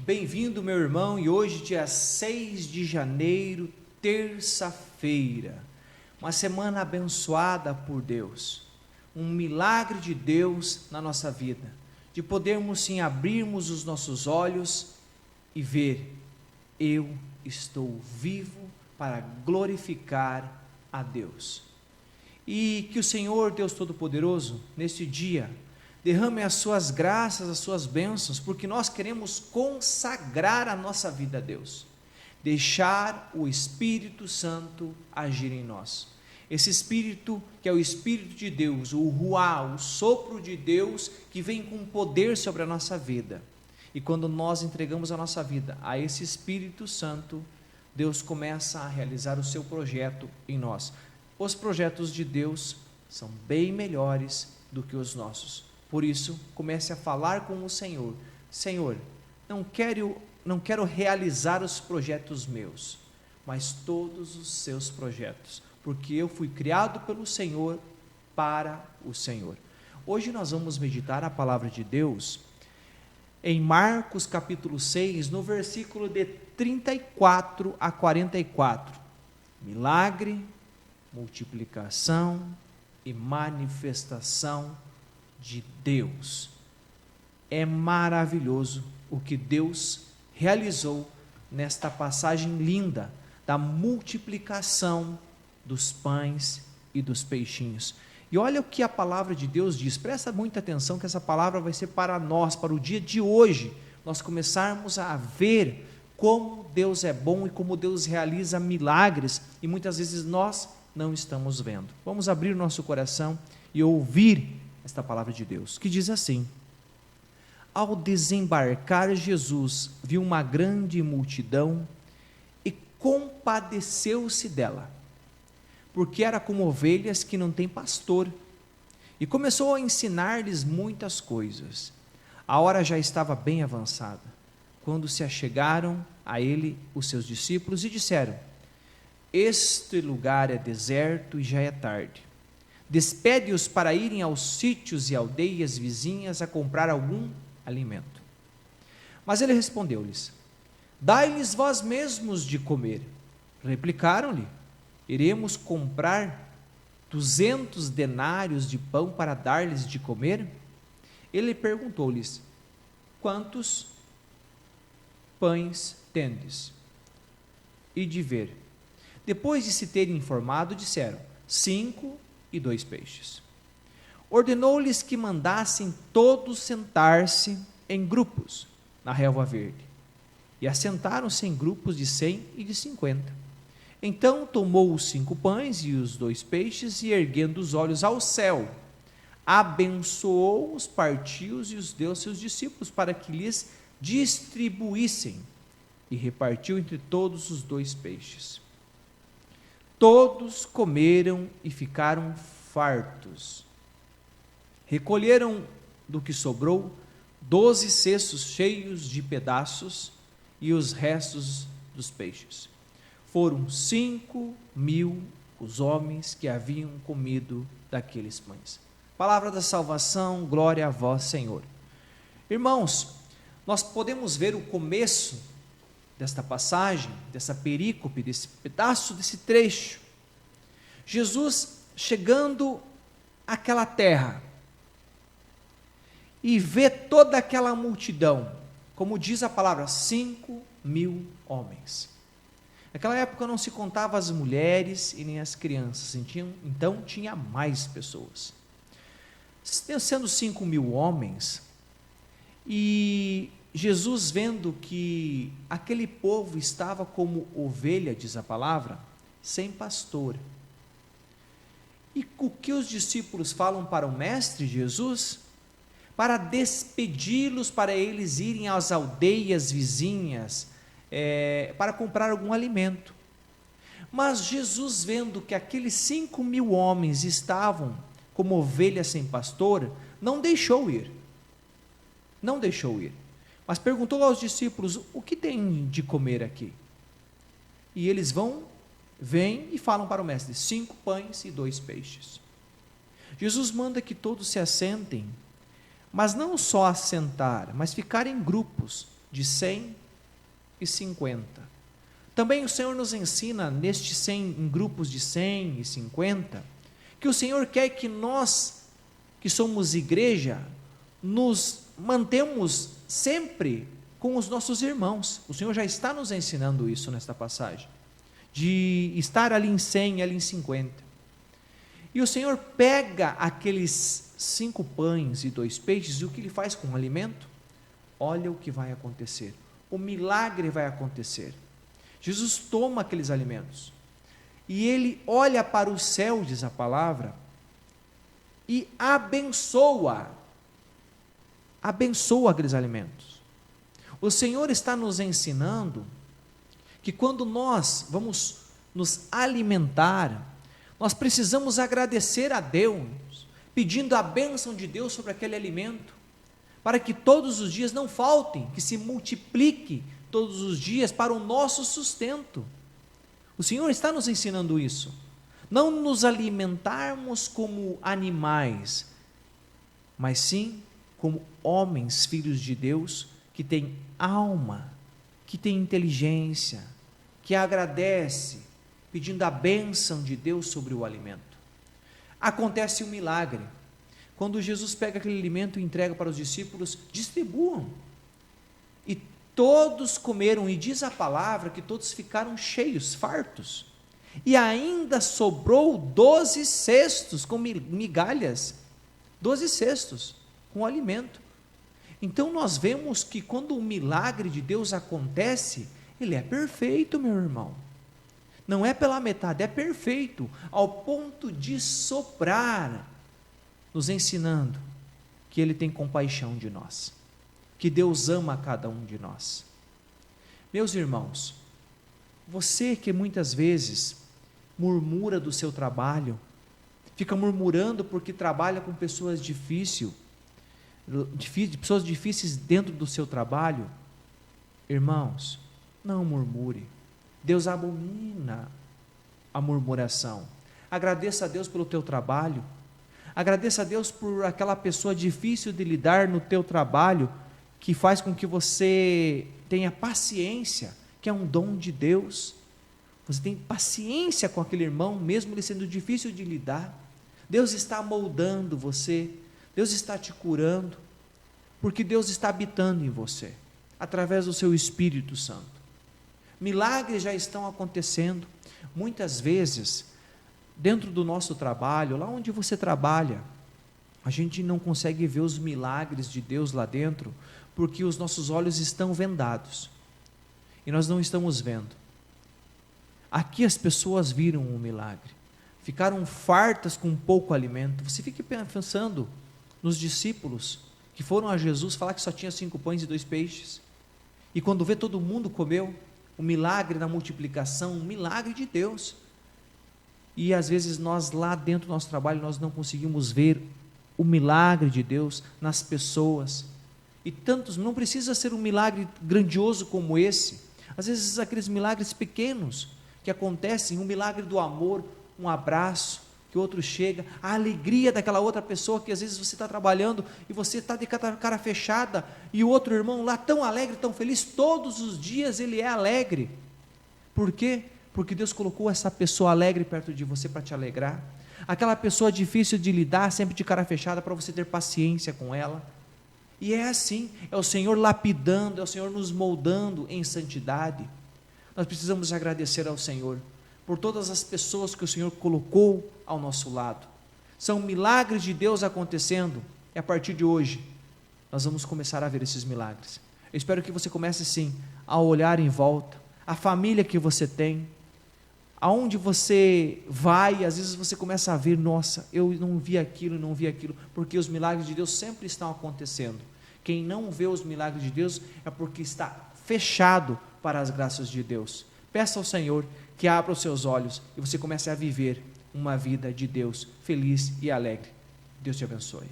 Bem-vindo, meu irmão, e hoje, dia 6 de janeiro, terça-feira, uma semana abençoada por Deus, um milagre de Deus na nossa vida, de podermos sim abrirmos os nossos olhos e ver, eu estou vivo para glorificar a Deus. E que o Senhor, Deus Todo-Poderoso, neste dia, derrame as suas graças, as suas bênçãos, porque nós queremos consagrar a nossa vida a Deus, deixar o Espírito Santo agir em nós. Esse Espírito que é o Espírito de Deus, o Ruá, o sopro de Deus que vem com poder sobre a nossa vida. E quando nós entregamos a nossa vida a esse Espírito Santo, Deus começa a realizar o seu projeto em nós. Os projetos de Deus são bem melhores do que os nossos. Por isso, comece a falar com o Senhor. Senhor, não quero realizar os projetos meus, mas todos os seus projetos, porque eu fui criado pelo Senhor para o Senhor. Hoje nós vamos meditar a palavra de Deus em Marcos capítulo 6, no versículo de 34 a 44. Milagre, multiplicação e manifestação de Deus. É maravilhoso o que Deus realizou nesta passagem linda da multiplicação dos pães e dos peixinhos. E olha o que a palavra de Deus diz, presta muita atenção que essa palavra vai ser para nós, para o dia de hoje, nós começarmos a ver como Deus é bom e como Deus realiza milagres, e muitas vezes nós não estamos vendo. Vamos abrir o nosso coração e ouvir esta palavra de Deus, que diz assim: ao desembarcar Jesus, viu uma grande multidão e compadeceu-se dela, porque era como ovelhas que não têm pastor, e começou a ensinar-lhes muitas coisas. A hora já estava bem avançada, quando se achegaram a ele os seus discípulos e disseram: este lugar é deserto e já é tarde. Despede-os para irem aos sítios e aldeias vizinhas a comprar algum alimento. Mas ele respondeu-lhes: dai-lhes vós mesmos de comer. Replicaram-lhe: iremos comprar 200 denários de pão para dar-lhes de comer? Ele perguntou-lhes: quantos pães tendes? E de ver. Depois de se terem informado, disseram: 5 e 2 peixes. Ordenou-lhes que mandassem todos sentar-se em grupos na relva verde. E assentaram-se em grupos de 100 e de 50. Então tomou os 5 pães e os 2 peixes, e erguendo os olhos ao céu, abençoou-os, partiu-os e os deu aos seus discípulos para que lhes distribuíssem, e repartiu entre todos os 2 peixes. Todos comeram e ficaram fartos. Recolheram do que sobrou 12 cestos cheios de pedaços e os restos dos peixes. Foram 5.000 os homens que haviam comido daqueles pães. Palavra da salvação, glória a vós, Senhor. Irmãos, nós podemos ver o começo desta passagem, dessa perícope, desse pedaço, desse trecho. Jesus chegando àquela terra e vê toda aquela multidão, como diz a palavra, 5.000 homens. Naquela época não se contava as mulheres e nem as crianças, então tinha mais pessoas. Sendo 5.000 homens, e Jesus vendo que aquele povo estava como ovelha, diz a palavra, sem pastor. E o que os discípulos falam para o mestre Jesus? Para despedi-los, para eles irem às aldeias vizinhas, para comprar algum alimento. Mas Jesus, vendo que aqueles 5.000 homens estavam como ovelhas sem pastor, não deixou ir. Não deixou ir. Mas perguntou aos discípulos: o que tem de comer aqui? E eles vêm e falam para o mestre: 5 pães e 2 peixes. Jesus manda que todos se assentem, mas não só assentar, mas ficar em grupos, de 100 e 50. Também o Senhor nos ensina, nestes 100, em grupos de 100 e 50, que o Senhor quer que nós, que somos igreja, nos mantemos sempre com os nossos irmãos. O Senhor já está nos ensinando isso nesta passagem, de estar ali em 100, ali em 50. E o Senhor pega aqueles 5 pães e 2 peixes, e o que Ele faz com o alimento? Olha o que vai acontecer. O milagre vai acontecer. Jesus toma aqueles alimentos, e Ele olha para o céu, diz a palavra, e abençoa aqueles alimentos. O Senhor está nos ensinando que quando nós vamos nos alimentar, nós precisamos agradecer a Deus, pedindo a bênção de Deus sobre aquele alimento, para que todos os dias não faltem, que se multiplique todos os dias para o nosso sustento. O Senhor está nos ensinando isso. Não nos alimentarmos como animais, mas sim como homens, filhos de Deus, que têm alma, que têm inteligência, que agradece, pedindo a bênção de Deus sobre o alimento. Acontece um milagre. Quando Jesus pega aquele alimento e entrega para os discípulos, distribuam. E todos comeram, e diz a palavra que todos ficaram cheios, fartos. E ainda sobrou 12 cestos com migalhas, 12 cestos com alimento. Então nós vemos que quando o milagre de Deus acontece, ele é perfeito, meu irmão. Não é pela metade, é perfeito, ao ponto de soprar, nos ensinando que Ele tem compaixão de nós, que Deus ama cada um de nós. Meus irmãos, você que muitas vezes murmura do seu trabalho, fica murmurando porque trabalha com pessoas pessoas difíceis dentro do seu trabalho, irmãos, não murmure. Deus abomina a murmuração. Agradeça a Deus pelo teu trabalho. Agradeça a Deus por aquela pessoa difícil de lidar no teu trabalho, que faz com que você tenha paciência, que é um dom de Deus. Você tem paciência com aquele irmão, mesmo ele sendo difícil de lidar. Deus está moldando você, Deus está te curando, porque Deus está habitando em você, através do seu Espírito Santo. Milagres já estão acontecendo. Muitas vezes, dentro do nosso trabalho, lá onde você trabalha, a gente não consegue ver os milagres de Deus lá dentro, porque os nossos olhos estão vendados, e nós não estamos vendo. Aqui as pessoas viram um milagre, ficaram fartas com pouco alimento. Você fica pensando nos discípulos, que foram a Jesus falar que só tinha 5 pães e 2 peixes, e quando vê todo mundo comeu, o milagre da multiplicação, um milagre de Deus. E às vezes nós lá dentro do nosso trabalho, nós não conseguimos ver o milagre de Deus nas pessoas. E tantos, não precisa ser um milagre grandioso como esse. Às vezes aqueles milagres pequenos que acontecem, um milagre do amor, um abraço, que outro chega, a alegria daquela outra pessoa, que às vezes você está trabalhando e você está de cara fechada, e o outro irmão lá tão alegre, tão feliz, todos os dias ele é alegre. Por quê? Porque Deus colocou essa pessoa alegre perto de você para te alegrar. Aquela pessoa difícil de lidar, sempre de cara fechada, para você ter paciência com ela. E é assim, é o Senhor lapidando, é o Senhor nos moldando em santidade. Nós precisamos agradecer ao Senhor por todas as pessoas que o Senhor colocou ao nosso lado. São milagres de Deus acontecendo, e a partir de hoje, nós vamos começar a ver esses milagres. Eu espero que você comece sim, a olhar em volta, a família que você tem, aonde você vai, às vezes você começa a ver, nossa, eu não vi aquilo, porque os milagres de Deus sempre estão acontecendo. Quem não vê os milagres de Deus, é porque está fechado para as graças de Deus. Peça ao Senhor que abra os seus olhos e você comece a viver uma vida de Deus feliz e alegre. Deus te abençoe.